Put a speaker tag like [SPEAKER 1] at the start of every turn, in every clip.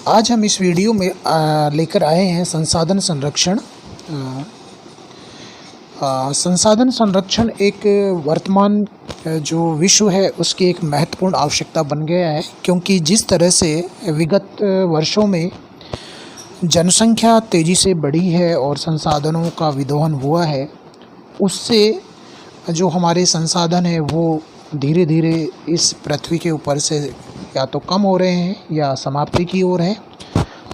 [SPEAKER 1] आज हम इस वीडियो में लेकर आए हैं संसाधन संरक्षण। संसाधन संरक्षण एक वर्तमान जो विश्व है उसकी एक महत्वपूर्ण आवश्यकता बन गया है, क्योंकि जिस तरह से विगत वर्षों में जनसंख्या तेज़ी से बढ़ी है और संसाधनों का विदोहन हुआ है, उससे जो हमारे संसाधन हैं वो धीरे धीरे इस पृथ्वी के ऊपर से या तो कम हो रहे हैं या समाप्ति की ओर है।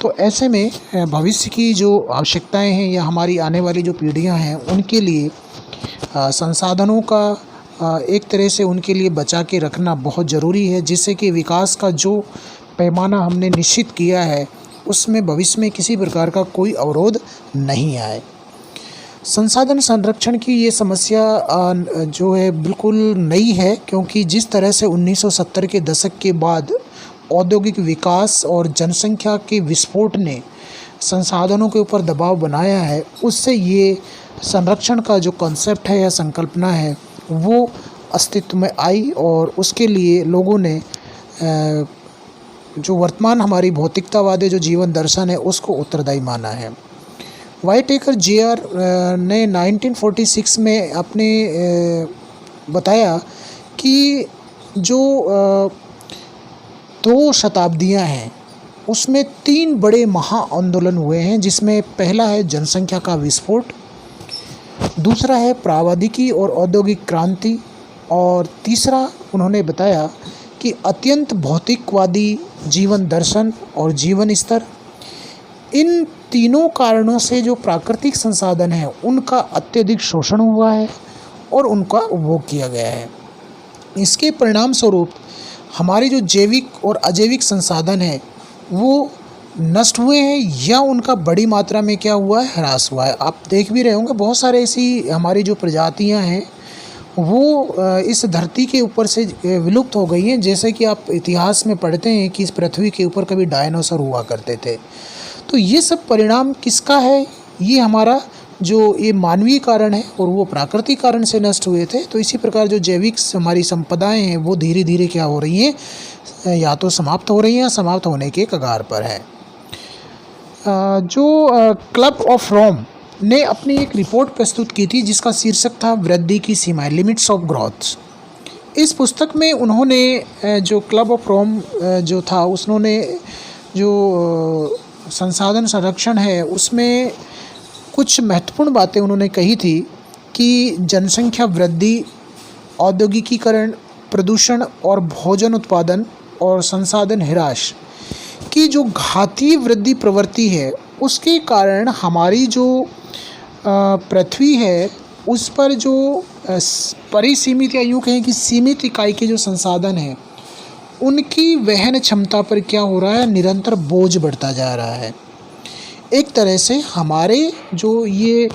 [SPEAKER 1] तो ऐसे में भविष्य की जो आवश्यकताएं हैं या हमारी आने वाली जो पीढ़ियां हैं उनके लिए संसाधनों का एक तरह से उनके लिए बचा के रखना बहुत ज़रूरी है, जिससे कि विकास का जो पैमाना हमने निश्चित किया है उसमें भविष्य में किसी प्रकार का कोई अवरोध नहीं आए। संसाधन संरक्षण की ये समस्या जो है बिल्कुल नई है, क्योंकि जिस तरह से 1970 के दशक के बाद औद्योगिक विकास और जनसंख्या के विस्फोट ने संसाधनों के ऊपर दबाव बनाया है, उससे ये संरक्षण का जो कॉन्सेप्ट है या संकल्पना है वो अस्तित्व में आई और उसके लिए लोगों ने जो वर्तमान हमारी भौतिकतावादी जो जीवन दर्शन है उसको उत्तरदायी माना है। वाइटेकर जे.आर. ने 1946 में अपने बताया कि जो 2 शताब्दियां हैं उसमें 3 बड़े महा आंदोलन हुए हैं, जिसमें पहला है जनसंख्या का विस्फोट, दूसरा है प्रावैधिकी और औद्योगिक क्रांति, और तीसरा उन्होंने बताया कि अत्यंत भौतिकवादी जीवन दर्शन और जीवन स्तर। इन तीनों कारणों से जो प्राकृतिक संसाधन है उनका अत्यधिक शोषण हुआ है और उनका उपभोग किया गया है। इसके परिणाम स्वरूप हमारे जो जैविक और अजैविक संसाधन हैं वो नष्ट हुए हैं या उनका बड़ी मात्रा में क्या हुआ है, ह्रास हुआ है। आप देख भी रहे होंगे बहुत सारे ऐसी हमारी जो प्रजातियां हैं वो इस धरती के ऊपर से विलुप्त हो गई हैं। जैसे कि आप इतिहास में पढ़ते हैं कि इस पृथ्वी के ऊपर कभी डायनासोर हुआ करते थे। तो ये सब परिणाम किसका है? ये हमारा जो ये मानवीय कारण है और वो प्राकृतिक कारण से नष्ट हुए थे। तो इसी प्रकार जो जैविक हमारी संपदाएं हैं वो धीरे धीरे क्या हो रही हैं, या तो समाप्त हो रही हैं या समाप्त होने के कगार पर है। जो क्लब ऑफ रोम ने अपनी एक रिपोर्ट प्रस्तुत की थी जिसका शीर्षक था वृद्धि की सीमाएं, लिमिट्स ऑफ ग्रोथ। इस पुस्तक में उन्होंने जो क्लब ऑफ रोम जो था उसने जो संसाधन संरक्षण है उसमें कुछ महत्वपूर्ण बातें उन्होंने कही थी कि जनसंख्या वृद्धि, औद्योगिकीकरण, प्रदूषण और भोजन उत्पादन और संसाधन ह्रास की जो घातीय वृद्धि प्रवृत्ति है उसके कारण हमारी जो पृथ्वी है उस पर जो परिसीमित या यूँ कहें कि सीमित इकाई के जो संसाधन हैं उनकी वहन क्षमता पर क्या हो रहा है, निरंतर बोझ बढ़ता जा रहा है। एक तरह से हमारे जो ये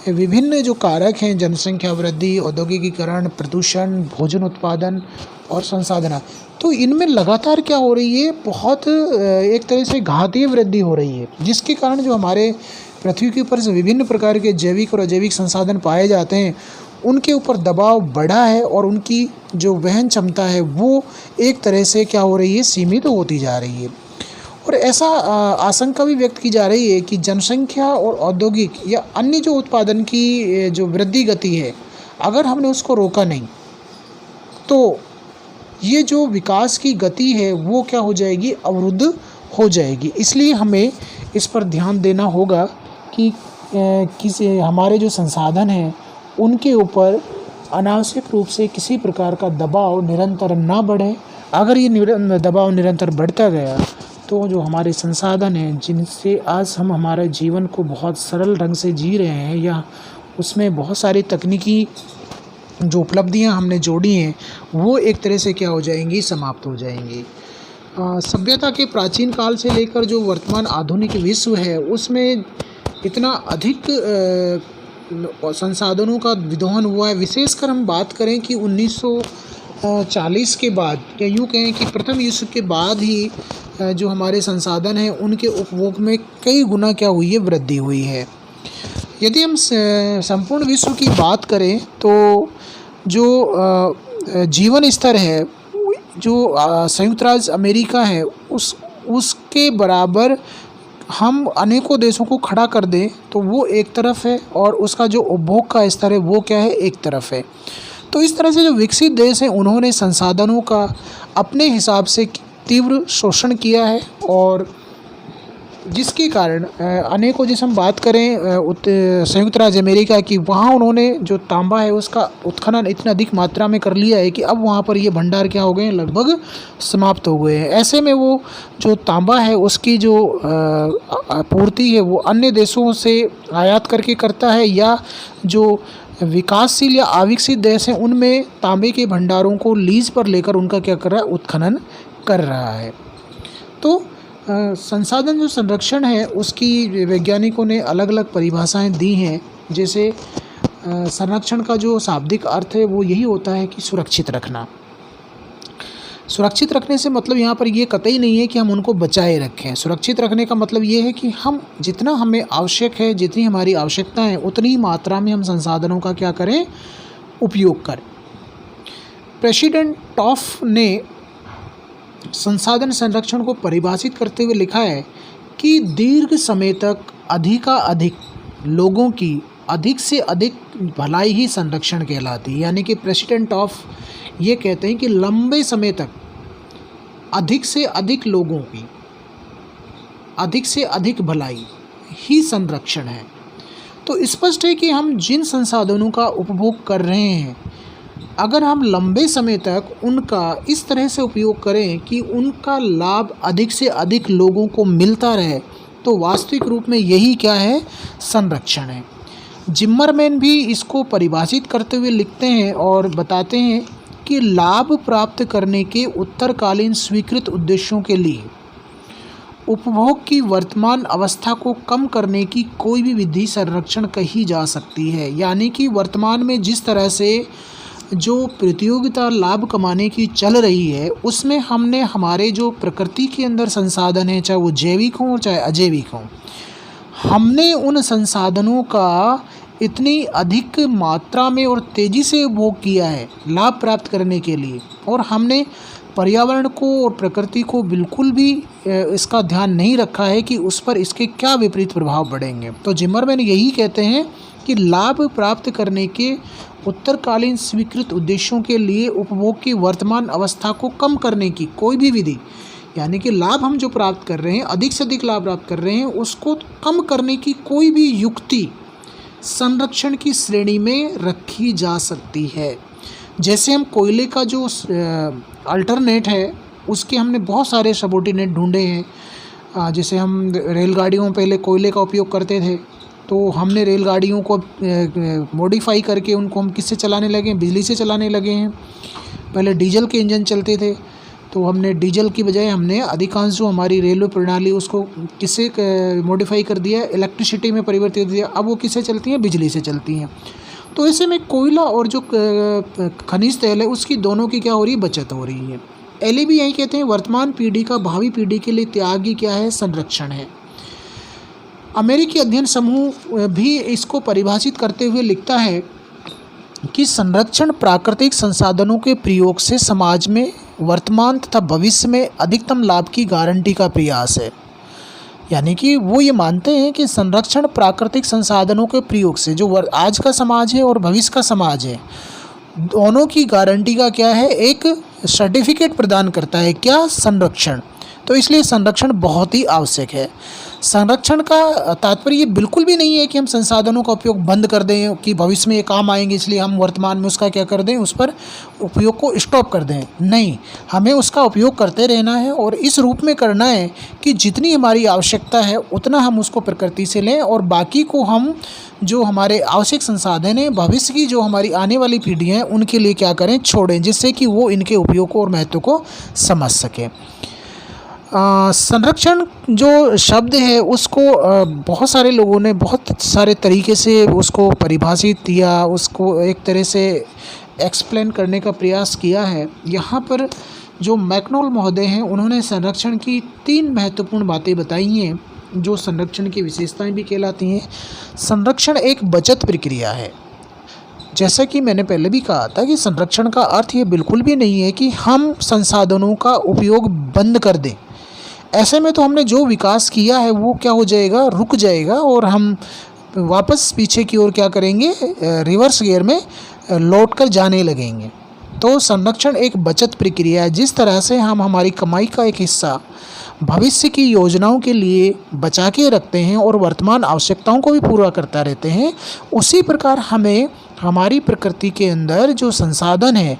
[SPEAKER 1] विभिन्न जो कारक हैं, जनसंख्या वृद्धि, औद्योगिकीकरण, प्रदूषण, भोजन उत्पादन और संसाधन, तो इनमें लगातार क्या हो रही है, बहुत एक तरह से घातीय वृद्धि हो रही है, जिसके कारण जो हमारे पृथ्वी के ऊपर से विभिन्न प्रकार के जैविक और अजैविक संसाधन पाए जाते हैं उनके ऊपर दबाव बढ़ा है और उनकी जो वहन क्षमता है वो एक तरह से क्या हो रही है, सीमित होती जा रही है। और ऐसा आशंका भी व्यक्त की जा रही है कि जनसंख्या और औद्योगिक या अन्य जो उत्पादन की जो वृद्धि गति है, अगर हमने उसको रोका नहीं तो ये जो विकास की गति है वो क्या हो जाएगी, अवरुद्ध हो जाएगी। इसलिए हमें इस पर ध्यान देना होगा कि किसी हमारे जो संसाधन हैं उनके ऊपर अनावश्यक रूप से किसी प्रकार का दबाव निरंतर ना बढ़े। अगर ये दबाव निरंतर बढ़ता गया तो जो हमारे संसाधन हैं जिनसे आज हम हमारे जीवन को बहुत सरल ढंग से जी रहे हैं या उसमें बहुत सारी तकनीकी जो उपलब्धियां हमने जोड़ी हैं वो एक तरह से क्या हो जाएंगी, समाप्त हो जाएंगी। सभ्यता के प्राचीन काल से लेकर जो वर्तमान आधुनिक विश्व है उसमें इतना अधिक संसाधनों का विदोहन हुआ है। विशेषकर हम बात करें कि 1940 के बाद या यूँ कहें कि प्रथम विश्व के बाद ही जो हमारे संसाधन हैं उनके उपभोग में कई गुना क्या हुई है, वृद्धि हुई है। यदि हम संपूर्ण विश्व की बात करें तो जो जीवन स्तर है जो संयुक्त राज्य अमेरिका है उसके बराबर हम अनेकों देशों को खड़ा कर दें तो वो एक तरफ है, और उसका जो उपभोग का स्तर है वो क्या है, एक तरफ है। तो इस तरह से जो विकसित देश हैं उन्होंने संसाधनों का अपने हिसाब से तीव्र शोषण किया है, और जिसके कारण अनेकों, जैसे हम बात करें संयुक्त राज्य अमेरिका की, वहाँ उन्होंने जो तांबा है उसका उत्खनन इतना अधिक मात्रा में कर लिया है कि अब वहाँ पर ये भंडार क्या हो गए हैं, लगभग समाप्त हो गए हैं। ऐसे में वो जो तांबा है उसकी जो आपूर्ति है वो अन्य देशों से आयात करके करता है, या जो विकासशील या अविकसित देश हैं उनमें तांबे के भंडारों को लीज पर लेकर उनका क्या कर रहा है, उत्खनन कर रहा है। तो संसाधन जो संरक्षण है उसकी वैज्ञानिकों ने अलग अलग परिभाषाएं दी हैं। जैसे संरक्षण का जो शाब्दिक अर्थ है वो यही होता है कि सुरक्षित रखना। सुरक्षित रखने से मतलब यहाँ पर ये कतई नहीं है कि हम उनको बचाए रखें। सुरक्षित रखने का मतलब ये है कि हम जितना हमें आवश्यक है, जितनी हमारी आवश्यकता है उतनी मात्रा में हम संसाधनों का क्या करें, उपयोग करें। प्रेसिडेंट टॉफ ने संसाधन संरक्षण को परिभाषित करते हुए लिखा है कि दीर्घ समय तक अधिक लोगों की अधिक से अधिक भलाई ही संरक्षण कहलाती है। यानी कि प्रेसिडेंट ऑफ ये कहते हैं कि लंबे समय तक अधिक से अधिक लोगों की अधिक से अधिक भलाई ही संरक्षण है। तो स्पष्ट है कि हम जिन संसाधनों का उपभोग कर रहे हैं, अगर हम लंबे समय तक उनका इस तरह से उपयोग करें कि उनका लाभ अधिक से अधिक लोगों को मिलता रहे, तो वास्तविक रूप में यही क्या है, संरक्षण है। जिम्मरमैन भी इसको परिभाषित करते हुए लिखते हैं और बताते हैं कि लाभ प्राप्त करने के उत्तरकालीन स्वीकृत उद्देश्यों के लिए उपभोग की वर्तमान अवस्था को कम करने की कोई भी विधि संरक्षण कही जा सकती है। यानी कि वर्तमान में जिस तरह से जो प्रतियोगिता लाभ कमाने की चल रही है, उसमें हमने हमारे जो प्रकृति के अंदर संसाधन हैं, चाहे वो जैविक हों चाहे अजैविक हों, हमने उन संसाधनों का इतनी अधिक मात्रा में और तेज़ी से उपभोग किया है लाभ प्राप्त करने के लिए, और हमने पर्यावरण को और प्रकृति को बिल्कुल भी इसका ध्यान नहीं रखा है कि उस पर इसके क्या विपरीत प्रभाव पड़ेंगे। तो जिम्मरमैन यही कहते हैं कि लाभ प्राप्त करने के उत्तरकालीन स्वीकृत उद्देश्यों के लिए उपभोग की वर्तमान अवस्था को कम करने की कोई भी विधि, यानी कि लाभ हम जो प्राप्त कर रहे हैं, अधिक से अधिक लाभ प्राप्त कर रहे हैं, उसको कम करने की कोई भी युक्ति संरक्षण की श्रेणी में रखी जा सकती है। जैसे हम कोयले का जो अल्टरनेट है उसके हमने बहुत सारे सबॉर्डिनेट ढूंढे हैं। जैसे हम रेलगाड़ियों में पहले कोयले का उपयोग करते थे, तो हमने रेलगाड़ियों को मॉडिफाई करके उनको हम किससे चलाने लगे हैं, बिजली से चलाने लगे हैं। पहले डीजल के इंजन चलते थे, तो हमने डीजल की बजाय हमने अधिकांश जो हमारी रेलवे प्रणाली उसको किससे मॉडिफाई कर दिया, इलेक्ट्रिसिटी में परिवर्तित दिया। अब वो किससे चलती हैं, बिजली से चलती हैं। तो ऐसे में कोयला और जो खनिज तेल है उसकी दोनों की क्या हो रही है, बचत हो रही है। एली भी यही कहते हैं, वर्तमान पीढ़ी का भावी पीढ़ी के लिए त्याग ही क्या है, संरक्षण है। अमेरिकी अध्ययन समूह भी इसको परिभाषित करते हुए लिखता है कि संरक्षण प्राकृतिक संसाधनों के प्रयोग से समाज में वर्तमान तथा भविष्य में अधिकतम लाभ की गारंटी का प्रयास है। यानी कि वो ये मानते हैं कि संरक्षण प्राकृतिक संसाधनों के प्रयोग से जो आज का समाज है और भविष्य का समाज है, दोनों की गारंटी का क्या है, एक सर्टिफिकेट प्रदान करता है, क्या, संरक्षण। तो इसलिए संरक्षण बहुत ही आवश्यक है। संरक्षण का तात्पर्य ये बिल्कुल भी नहीं है कि हम संसाधनों का उपयोग बंद कर दें कि भविष्य में ये काम आएंगे इसलिए हम वर्तमान में उसका क्या कर दें, उस पर उपयोग को स्टॉप कर दें। नहीं, हमें उसका उपयोग करते रहना है और इस रूप में करना है कि जितनी हमारी आवश्यकता है उतना हम उसको प्रकृति से लें, और बाकी को हम जो हमारे आवश्यक संसाधन हैं, भविष्य की जो हमारी आने वाली पीढ़ियाँ हैं उनके लिए क्या करें, छोड़ें, जिससे कि वो इनके उपयोग को और महत्व को समझ सकें। संरक्षण जो शब्द है उसको बहुत सारे लोगों ने बहुत सारे तरीके से उसको परिभाषित या उसको एक तरह से एक्सप्लेन करने का प्रयास किया है। यहाँ पर जो मैकनॉल महोदय हैं उन्होंने संरक्षण की 3 महत्वपूर्ण बातें बताई हैं जो संरक्षण की विशेषताएं भी कहलाती हैं। संरक्षण एक बचत प्रक्रिया है। जैसा कि मैंने पहले भी कहा था कि संरक्षण का अर्थ ये बिल्कुल भी नहीं है कि हम संसाधनों का उपयोग बंद कर दें। ऐसे में तो हमने जो विकास किया है वो क्या हो जाएगा, रुक जाएगा और हम वापस पीछे की ओर क्या करेंगे, रिवर्स गियर में लौट कर जाने लगेंगे। तो संरक्षण एक बचत प्रक्रिया है। जिस तरह से हम हमारी कमाई का एक हिस्सा भविष्य की योजनाओं के लिए बचा के रखते हैं और वर्तमान आवश्यकताओं को भी पूरा करता रहते हैं, उसी प्रकार हमें हमारी प्रकृति के अंदर जो संसाधन है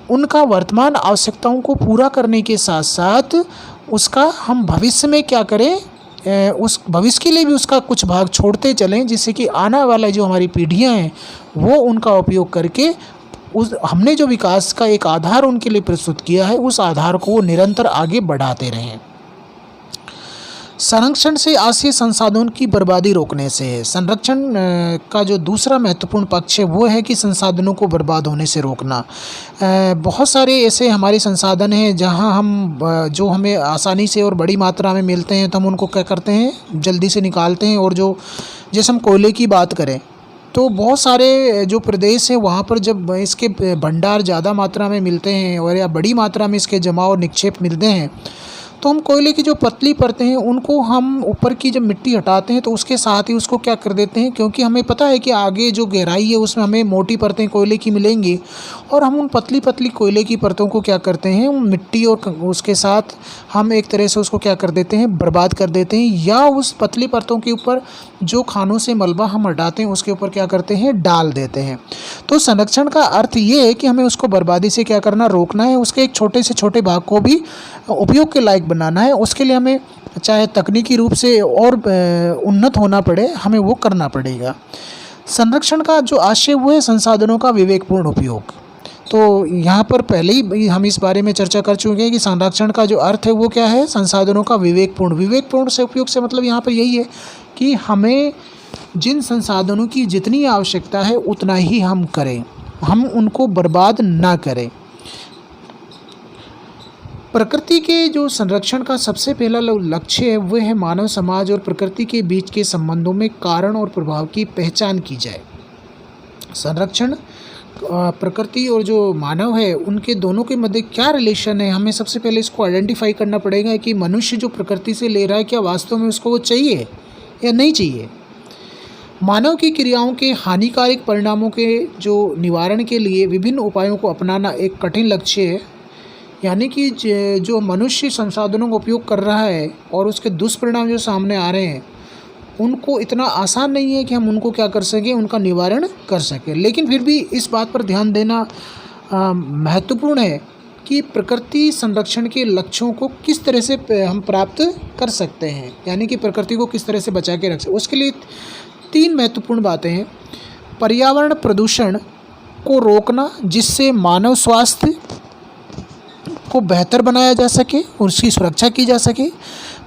[SPEAKER 1] उनका वर्तमान आवश्यकताओं को पूरा करने के साथ साथ उसका हम भविष्य में क्या करें, उस भविष्य के लिए भी उसका कुछ भाग छोड़ते चलें, जिससे कि आने वाला जो हमारी पीढ़ियां हैं वो उनका उपयोग करके उस हमने जो विकास का एक आधार उनके लिए प्रस्तुत किया है उस आधार को वो निरंतर आगे बढ़ाते रहें। संरक्षण से आश्रय संसाधनों की बर्बादी रोकने से है। संरक्षण का जो दूसरा महत्वपूर्ण पक्ष है वो है कि संसाधनों को बर्बाद होने से रोकना। बहुत सारे ऐसे हमारे संसाधन हैं जहां हम जो हमें आसानी से और बड़ी मात्रा में मिलते हैं तो हम उनको क्या करते हैं, जल्दी से निकालते हैं। और जो जैसे हम कोयले की बात करें तो बहुत सारे जो प्रदेश हैं वहाँ पर जब इसके भंडार ज़्यादा मात्रा में मिलते हैं और या बड़ी मात्रा में इसके जमा और निक्षेप मिलते हैं तो हम कोयले की जो पतली परतें हैं उनको हम ऊपर की जब मिट्टी हटाते हैं तो उसके साथ ही उसको क्या कर देते हैं, क्योंकि हमें पता है कि आगे जो गहराई है उसमें हमें मोटी परतें कोयले की मिलेंगी और हम उन पतली पतली कोयले की परतों को क्या करते हैं, मिट्टी और उसके साथ हम एक तरह से उसको क्या कर देते हैं, बर्बाद कर देते हैं। या उस पतली परतों के ऊपर जो खानों से मलबा हम हटाते हैं उसके ऊपर क्या करते हैं, डाल देते हैं। तो संरक्षण का अर्थ ये है कि हमें उसको बर्बादी से क्या करना, रोकना है। उसके एक छोटे से छोटे भाग को भी उपयोग के लायक बनाना है। उसके लिए हमें चाहे तकनीकी रूप से और उन्नत होना पड़े, हमें वो करना पड़ेगा। संरक्षण का जो आशय वो है संसाधनों का विवेकपूर्ण उपयोग। तो यहाँ पर पहले ही हम इस बारे में चर्चा कर चुके हैं कि संरक्षण का जो अर्थ है वो क्या है, संसाधनों का विवेकपूर्ण से उपयोग से मतलब यहाँ पर यही है कि हमें जिन संसाधनों की जितनी आवश्यकता है उतना ही हम करें, हम उनको बर्बाद ना करें। प्रकृति के जो संरक्षण का सबसे पहला लक्ष्य है वह है मानव समाज और प्रकृति के बीच के संबंधों में कारण और प्रभाव की पहचान की जाए। संरक्षण प्रकृति और जो मानव है उनके दोनों के मध्य क्या रिलेशन है, हमें सबसे पहले इसको आइडेंटिफाई करना पड़ेगा कि मनुष्य जो प्रकृति से ले रहा है क्या वास्तव में उसको वो चाहिए या नहीं चाहिए। मानव की क्रियाओं के हानिकारक परिणामों के जो निवारण के लिए विभिन्न उपायों को अपनाना एक कठिन लक्ष्य है। यानी कि जो मनुष्य संसाधनों का उपयोग कर रहा है और उसके दुष्परिणाम जो सामने आ रहे हैं उनको इतना आसान नहीं है कि हम उनको क्या कर सकें, उनका निवारण कर सकें। लेकिन फिर भी इस बात पर ध्यान देना महत्वपूर्ण है कि प्रकृति संरक्षण के लक्ष्यों को किस तरह से हम प्राप्त कर सकते हैं, यानी कि प्रकृति को किस तरह से बचा के रख सकते। उसके लिए 3 महत्वपूर्ण बातें हैं। पर्यावरण प्रदूषण को रोकना जिससे मानव स्वास्थ्य को बेहतर बनाया जा सके और उसकी सुरक्षा की जा सके।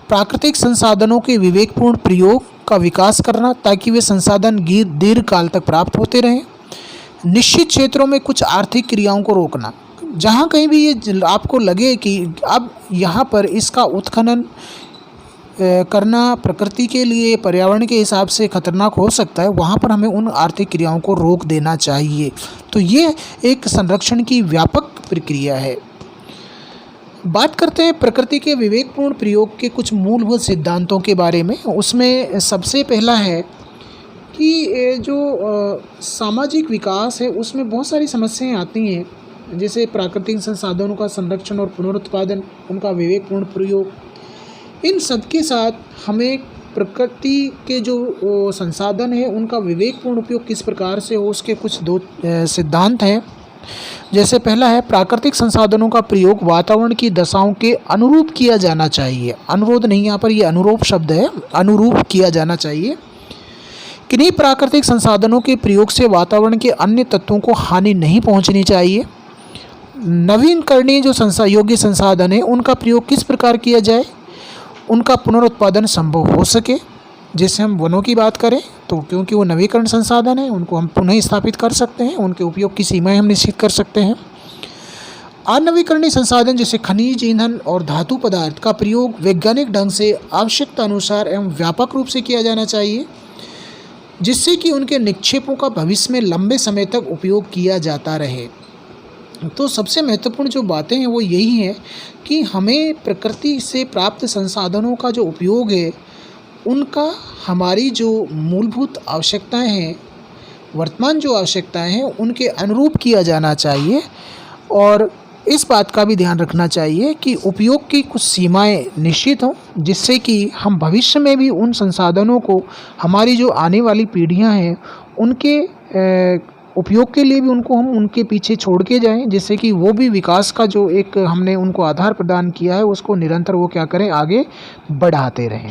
[SPEAKER 1] प्राकृतिक संसाधनों के विवेकपूर्ण प्रयोग का विकास करना ताकि वे संसाधन दीर्घ काल तक प्राप्त होते रहें। निश्चित क्षेत्रों में कुछ आर्थिक क्रियाओं को रोकना, जहाँ कहीं भी ये आपको लगे कि अब यहाँ पर इसका उत्खनन करना प्रकृति के लिए पर्यावरण के हिसाब से खतरनाक हो सकता है, वहाँ पर हमें उन आर्थिक क्रियाओं को रोक देना चाहिए। तो ये एक संरक्षण की व्यापक प्रक्रिया है। बात करते हैं प्रकृति के विवेकपूर्ण प्रयोग के कुछ मूलभूत सिद्धांतों के बारे में। उसमें सबसे पहला है कि जो सामाजिक विकास है उसमें बहुत सारी समस्याएं आती हैं, जैसे प्राकृतिक संसाधनों का संरक्षण और पुनरुत्पादन, उनका विवेकपूर्ण प्रयोग। इन सब के साथ हमें प्रकृति के जो संसाधन है उनका विवेकपूर्ण उपयोग किस प्रकार से हो उसके कुछ 2 सिद्धांत हैं। जैसे पहला है प्राकृतिक संसाधनों का प्रयोग वातावरण की दशाओं के अनुरूप किया जाना चाहिए। अनुरोध नहीं, यहाँ पर ये अनुरूप शब्द है, अनुरूप किया जाना चाहिए। किन्हीं प्राकृतिक संसाधनों के प्रयोग से वातावरण के अन्य तत्वों को हानि नहीं पहुंचनी चाहिए। नवीनकरणीय जो योग्य संसाधन है उनका प्रयोग किस प्रकार किया जाए उनका पुनरुत्पादन संभव हो सके। जैसे हम वनों की बात करें तो क्योंकि वो नवीकरण संसाधन है उनको हम पुनः स्थापित कर सकते हैं, उनके उपयोग की सीमाएं हम निश्चित कर सकते हैं। अनवीकरणीय संसाधन जैसे खनिज, ईंधन और धातु पदार्थ का प्रयोग वैज्ञानिक ढंग से आवश्यकता अनुसार एवं व्यापक रूप से किया जाना चाहिए, जिससे कि उनके निक्षेपों का भविष्य में लंबे समय तक उपयोग किया जाता रहे। तो सबसे महत्वपूर्ण जो बातें हैं वो यही हैं कि हमें प्रकृति से प्राप्त संसाधनों का जो उपयोग है, उनका हमारी जो मूलभूत आवश्यकताएं हैं, वर्तमान जो आवश्यकताएं हैं, उनके अनुरूप किया जाना चाहिए। और इस बात का भी ध्यान रखना चाहिए कि उपयोग की कुछ सीमाएं निश्चित हों, जिससे कि हम भविष्य में भी उन संसाधनों को हमारी जो आने वाली पीढ़ियां हैं उनके उपयोग के लिए भी उनको हम उनके पीछे छोड़ के जाएं, जिससे कि वो भी विकास का जो एक हमने उनको आधार प्रदान किया है उसको निरंतर वो क्या करें, आगे बढ़ाते रहें।